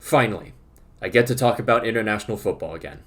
Finally, I get to talk about international football again.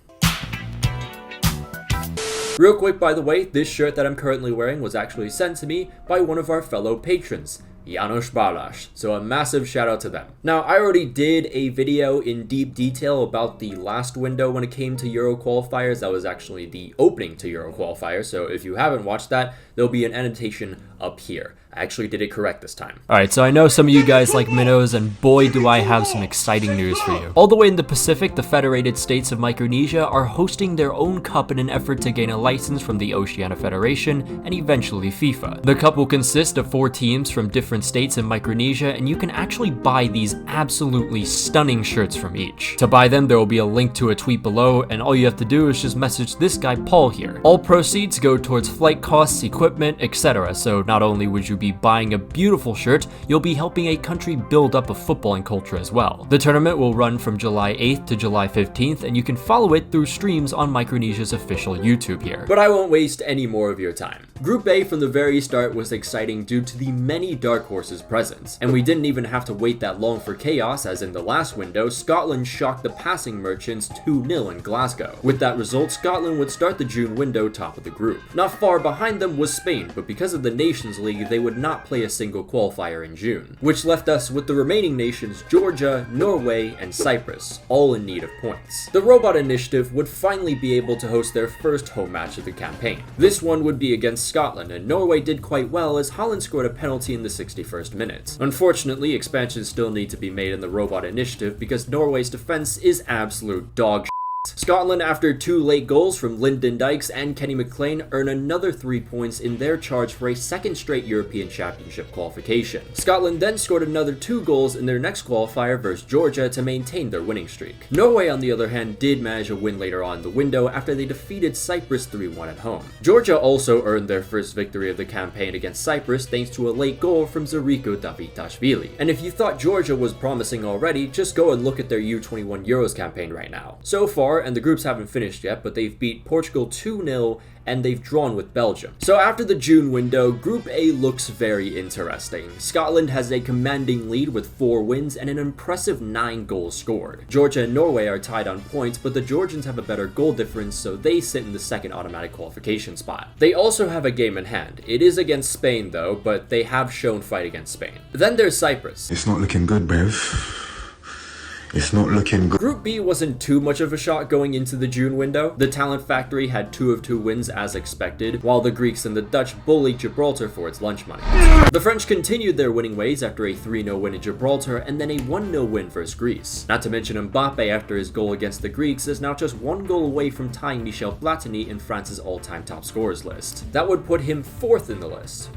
Real quick, by the way, this shirt that I'm currently wearing was actually sent to me by one of our fellow patrons, Janos Balash, so a massive shout out to them. Now, I already did a video in deep detail about the last window when it came to Euro qualifiers. That was actually the opening to Euro qualifiers, so if you haven't watched that, there'll be an annotation up here. I actually did it correct this time. Alright, so I know some of you guys like minnows, and boy do I have some exciting news for you. All the way in the Pacific, the Federated States of Micronesia are hosting their own cup in an effort to gain a license from the Oceania Federation and eventually FIFA. The cup will consist of 4 teams from different states in Micronesia, and you can actually buy these absolutely stunning shirts from each. To buy them, there will be a link to a tweet below, and all you have to do is just message this guy Paul here. All proceeds go towards flight costs, equipment, etc. So not only would you be buying a beautiful shirt, you'll be helping a country build up a footballing culture as well. The tournament will run from July 8th to July 15th, and you can follow it through streams on Micronesia's official YouTube here. But I won't waste any more of your time. Group A from the very start was exciting due to the many dark horses present, and we didn't even have to wait that long for chaos, as in the last window, Scotland shocked the passing merchants 2-0 in Glasgow. With that result, Scotland would start the June window top of the group. Not far behind them was Spain, but because of the Nations League, they would not play a single qualifier in June, which left us with the remaining nations Georgia, Norway, and Cyprus, all in need of points. The Robot Initiative would finally be able to host their first home match of the campaign. This one would be against Scotland, and Norway did quite well as Holland scored a penalty in the 61st minute. Unfortunately, expansions still need to be made in the Robot Initiative because Norway's defense is absolute dog shit. Scotland, after 2 late goals from Lyndon Dykes and Kenny McLean, earn another 3 points in their charge for a second straight European Championship qualification. Scotland then scored another 2 goals in their next qualifier versus Georgia to maintain their winning streak. Norway, on the other hand, did manage a win later on in the window after they defeated Cyprus 3-1 at home. Georgia also earned their first victory of the campaign against Cyprus thanks to a late goal from Zeriko Davitashvili. And if you thought Georgia was promising already, just go and look at their U21 Euros campaign right now. So far, and the groups haven't finished yet, but they've beat Portugal 2-0 and they've drawn with Belgium. So after the June window, Group A looks very interesting. Scotland has a commanding lead with 4 wins and an impressive 9 goals scored. Georgia and Norway are tied on points, but the Georgians have a better goal difference, so they sit in the second automatic qualification spot. They also have a game in hand. It is against Spain though, but they have shown fight against Spain. Then there's Cyprus. It's not looking good, Bev. It's not looking good. Group B wasn't too much of a shock going into the June window. The Talent Factory had 2 of 2 wins as expected, while the Greeks and the Dutch bullied Gibraltar for its lunch money. The French continued their winning ways after a 3-0 win in Gibraltar and then a 1-0 win versus Greece. Not to mention Mbappe, after his goal against the Greeks, is now just 1 goal away from tying Michel Platini in France's all-time top scorers list. That would put him 4th in the list.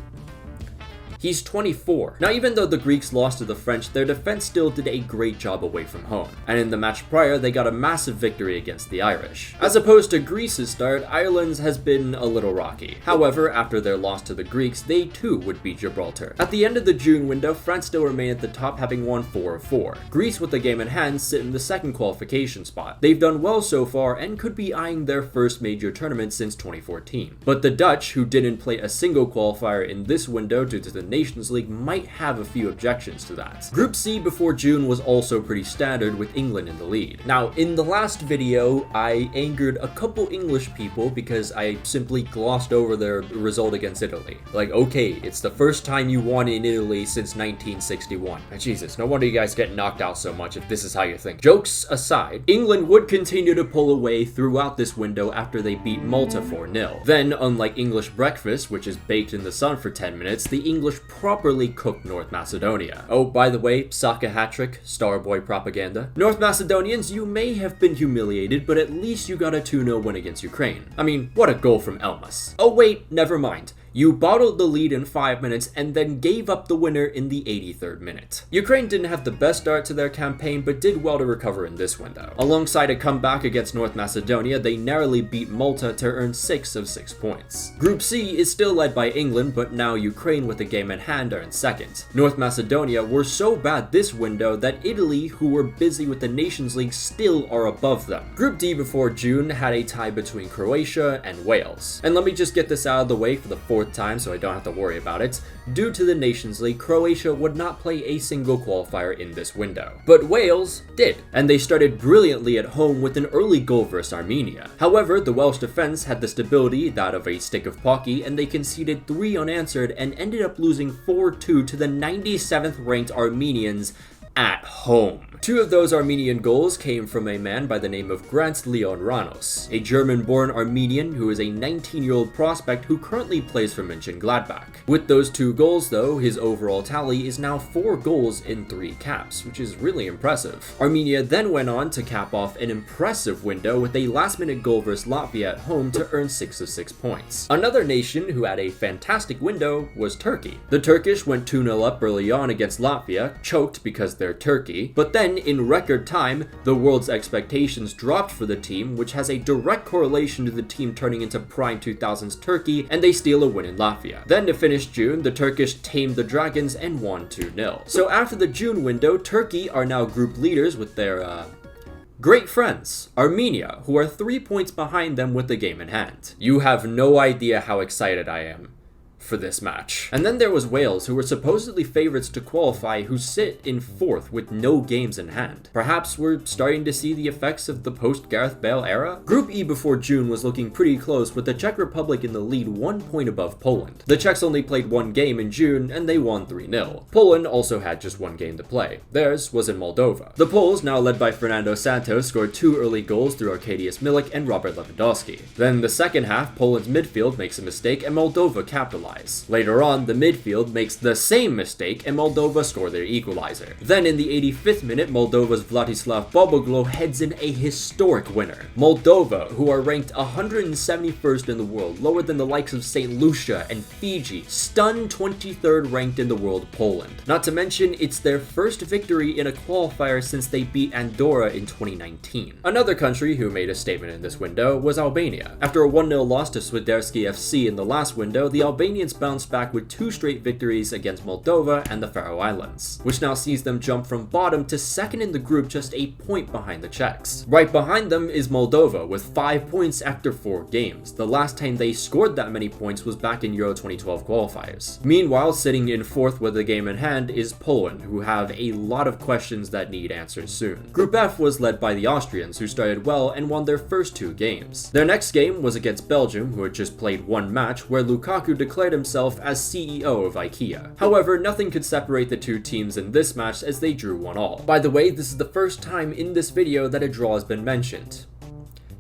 He's 24. Now, even though the Greeks lost to the French, their defense still did a great job away from home. And in the match prior, they got a massive victory against the Irish. As opposed to Greece's start, Ireland's has been a little rocky. However, after their loss to the Greeks, they too would beat Gibraltar. At the end of the June window, France still remain at the top, having won 4 of 4. Greece, with the game in hand, sit in the second qualification spot. They've done well so far and could be eyeing their first major tournament since 2014. But the Dutch, who didn't play a single qualifier in this window due to the Nations League, might have a few objections to that. Group C before June was also pretty standard, with England in the lead. Now, in the last video, I angered a couple English people because I simply glossed over their result against Italy. Like, okay, it's the first time you won in Italy since 1961. Jesus, no wonder you guys get knocked out so much if this is how you think. Jokes aside, England would continue to pull away throughout this window after they beat Malta 4-0. Then, unlike English breakfast, which is baked in the sun for 10 minutes, the English properly cooked North Macedonia. Oh, by the way, Saka hat-trick, Starboy propaganda. North Macedonians, you may have been humiliated, but at least you got a 2-0 win against Ukraine. I mean, what a goal from Elmas. Oh wait, never mind. You bottled the lead in 5 minutes and then gave up the winner in the 83rd minute. Ukraine didn't have the best start to their campaign, but did well to recover in this window. Alongside a comeback against North Macedonia, they narrowly beat Malta to earn 6 of 6 points. Group C is still led by England, but now Ukraine, with a game in hand, are in second. North Macedonia were so bad this window that Italy, who were busy with the Nations League, still are above them. Group D before June had a tie between Croatia and Wales. And let me just get this out of the way for the 4th 4th time, so I don't have to worry about it. Due to the Nations League, Croatia would not play a single qualifier in this window. But Wales did, and they started brilliantly at home with an early goal versus Armenia. However, the Welsh defense had the stability, that of a stick of pocky, and they conceded 3 unanswered and ended up losing 4-2 to the 97th ranked Armenians at home. 2 of those Armenian goals came from a man by the name of Grant Leon Ranos, a German-born Armenian who is a 19-year-old prospect who currently plays for Mönchengladbach. With those 2 goals though, his overall tally is now 4 goals in 3 caps, which is really impressive. Armenia then went on to cap off an impressive window with a last-minute goal versus Latvia at home to earn 6 of 6 points. Another nation who had a fantastic window was Turkey. The Turkish went 2-0 up early on against Latvia, choked because they're Turkey, but then in record time, the world's expectations dropped for the team, which has a direct correlation to the team turning into prime 2000s Turkey, and they steal a win in Latvia. Then to finish June, the Turkish tamed the Dragons and won 2-0. So after the June window, Turkey are now group leaders with their, great friends, Armenia, who are 3 points behind them with the game in hand. You have no idea how excited I am for this match. And then there was Wales, who were supposedly favorites to qualify, who sit in 4th with no games in hand. Perhaps we're starting to see the effects of the post-Gareth Bale era? Group E before June was looking pretty close, with the Czech Republic in the lead 1 point above Poland. The Czechs only played 1 game in June, and they won 3-0. Poland also had just 1 game to play. Theirs was in Moldova. The Poles, now led by Fernando Santos, scored 2 early goals through Arkadiusz Milik and Robert Lewandowski. Then the second half, Poland's midfield makes a mistake and Moldova capitalized. Later on, the midfield makes the same mistake and Moldova score their equalizer. Then in the 85th minute, Moldova's Vladislav Boboglu heads in a historic winner. Moldova, who are ranked 171st in the world, lower than the likes of St. Lucia and Fiji, stun 23rd ranked in the world Poland. Not to mention, it's their first victory in a qualifier since they beat Andorra in 2019. Another country who made a statement in this window was Albania. After a 1-0 loss to Swiderski FC in the last window, the Albanians bounced back with 2 straight victories against Moldova and the Faroe Islands, which now sees them jump from bottom to 2nd in the group, just a point behind the Czechs. Right behind them is Moldova with 5 points after 4 games. The last time they scored that many points was back in Euro 2012 qualifiers. Meanwhile, sitting in 4th with the game in hand is Poland, who have a lot of questions that need answers soon. Group F was led by the Austrians, who started well and won their first 2 games. Their next game was against Belgium, who had just played 1 match, where Lukaku declared himself as CEO of IKEA. However, nothing could separate the 2 teams in this match as they drew 1-1. By the way, this is the first time in this video that a draw has been mentioned.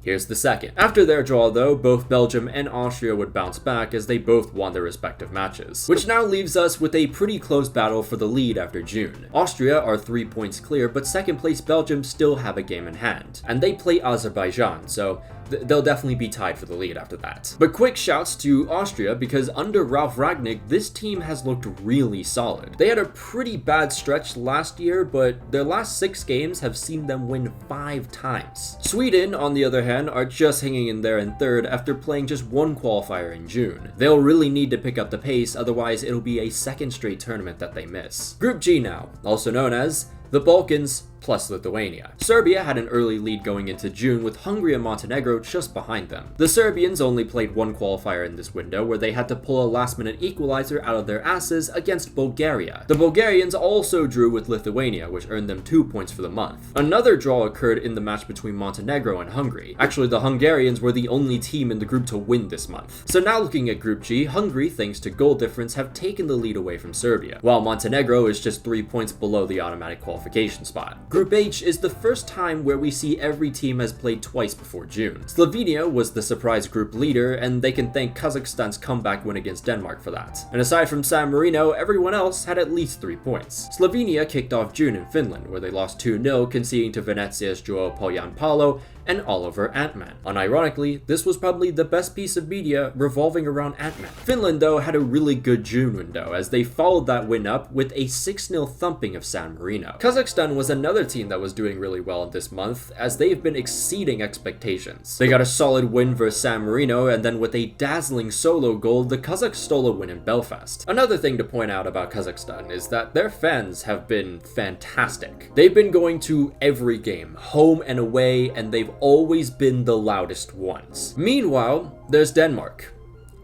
Here's the second. After their draw though, both Belgium and Austria would bounce back as they both won their respective matches, which now leaves us with a pretty close battle for the lead after June. Austria are 3 points clear, but 2nd place Belgium still have a game in hand, and they play Azerbaijan, so they'll definitely be tied for the lead after that. But quick shouts to Austria, because under Ralf Rangnick, this team has looked really solid. They had a pretty bad stretch last year, but their last 6 games have seen them win 5 times. Sweden, on the other hand, are just hanging in there in 3rd after playing just 1 qualifier in June. They'll really need to pick up the pace, otherwise it'll be a 2nd straight tournament that they miss. Group G now, also known as the Balkans plus Lithuania. Serbia had an early lead going into June, with Hungary and Montenegro just behind them. The Serbians only played 1 qualifier in this window, where they had to pull a last-minute equalizer out of their asses against Bulgaria. The Bulgarians also drew with Lithuania, which earned them 2 points for the month. Another draw occurred in the match between Montenegro and Hungary. Actually, the Hungarians were the only team in the group to win this month. So now looking at Group G, Hungary, thanks to goal difference, have taken the lead away from Serbia, while Montenegro is just 3 points below the automatic qualification spot. Group H is the first time where we see every team has played twice before June. Slovenia was the surprise group leader, and they can thank Kazakhstan's comeback win against Denmark for that. And aside from San Marino, everyone else had at least 3 points. Slovenia kicked off June in Finland, where they lost 2-0, conceding to Venezia's Joao Poyanpalo and Oliver Antman. Unironically, this was probably the best piece of media revolving around Antman. Finland, though, had a really good June window, as they followed that win up with a 6-0 thumping of San Marino. Kazakhstan was another team that was doing really well this month, as they've been exceeding expectations. They got a solid win versus San Marino, and then with a dazzling solo goal, the Kazakhs stole a win in Belfast. Another thing to point out about Kazakhstan is that their fans have been fantastic. They've been going to every game, home and away, and they've always been the loudest ones. Meanwhile, there's Denmark.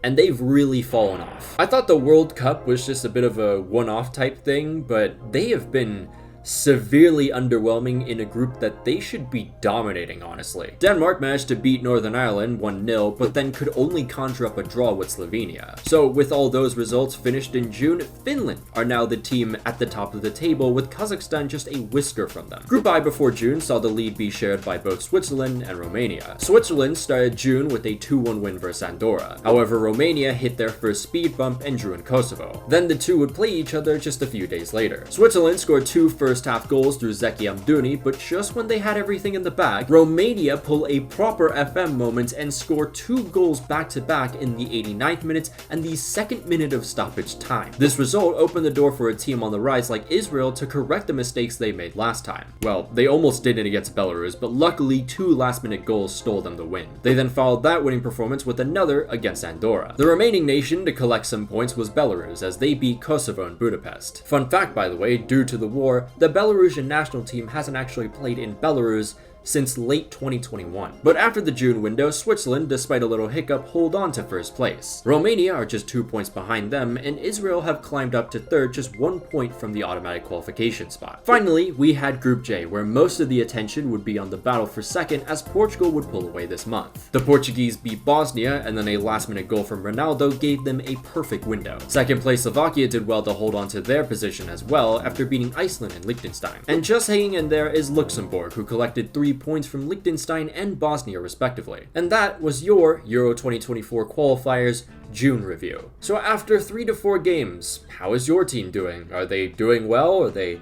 and they've really fallen off. I thought the World Cup was just a bit of a one-off type thing, but they have been severely underwhelming in a group that they should be dominating, honestly. Denmark managed to beat Northern Ireland 1-0, but then could only conjure up a draw with Slovenia. So with all those results finished in June, Finland are now the team at the top of the table, with Kazakhstan just a whisker from them. Group I before June saw the lead be shared by both Switzerland and Romania. Switzerland started June with a 2-1 win versus Andorra. However, Romania hit their first speed bump and drew in Kosovo. Then the two would play each other just a few days later. Switzerland scored 2 first half goals through Zeki Amdouni, but just when they had everything in the bag, Romania pull a proper FM moment and score 2 goals back-to-back in the 89th minute and the 2nd minute of stoppage time. This result opened the door for a team on the rise like Israel to correct the mistakes they made last time. Well, they almost did it against Belarus, but luckily 2 last-minute goals stole them the win. They then followed that winning performance with another against Andorra. The remaining nation to collect some points was Belarus, as they beat Kosovo in Budapest. Fun fact, by the way, due to the war, the Belarusian national team hasn't actually played in Belarus since late 2021. But after the June window, Switzerland, despite a little hiccup, hold on to first place. Romania are just 2 points behind them, and Israel have climbed up to third, just 1 point from the automatic qualification spot. Finally, we had Group J, where most of the attention would be on the battle for second, as Portugal would pull away this month. The Portuguese beat Bosnia, and then a last-minute goal from Ronaldo gave them a perfect window. Second place Slovakia did well to hold on to their position as well, after beating Iceland and Liechtenstein. And just hanging in there is Luxembourg, who collected 3 points from Liechtenstein and Bosnia respectively. And that was your Euro 2024 qualifiers June review. So after 3 to 4 games, how is your team doing? Are they doing well? Are they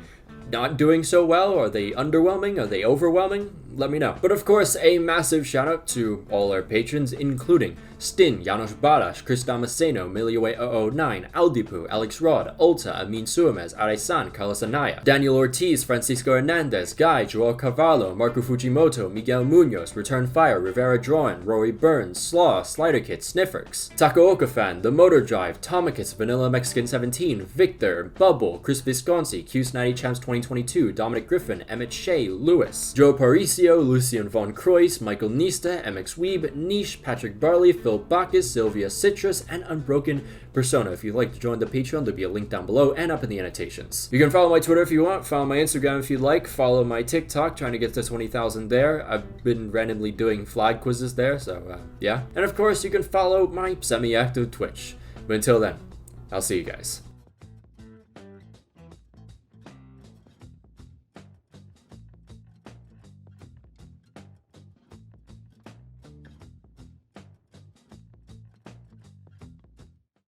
not doing so well? Are they underwhelming? Are they overwhelming? Let me know. But of course, a massive shout out to all our patrons, including Stin, Janos Barash, Chris Damasceno, Miliue009, Aldipu, Alex Rod, Ulta, Amin Suamez, Aresan, Carlos Anaya, Daniel Ortiz, Francisco Hernandez, Guy, Joel Carvalho, Marco Fujimoto, Miguel Munoz, Return Fire, Rivera Drawen, Rory Burns, Slaw, Slider Kit, Snifferx, Takaoka Fan, The Motor Drive, Tomicus, Vanilla Mexican 17, Victor, Bubble, Chris Visconti, Q90 Champs 2022, Dominic Griffin, Emmett Shea, Lewis, Joe Paricio, Lucian Von Croix, Michael Nista, MX Weeb, Niche, Patrick Barley, Phil Bacchus, Sylvia Citrus, and Unbroken Persona. If you'd like to join the Patreon, there'll be a link down below and up in the annotations. You can follow my Twitter if you want, follow my Instagram if you'd like, follow my TikTok, trying to get to 20,000 there. I've been randomly doing flag quizzes there, so yeah. And of course, you can follow my semi-active Twitch. But until then, I'll see you guys.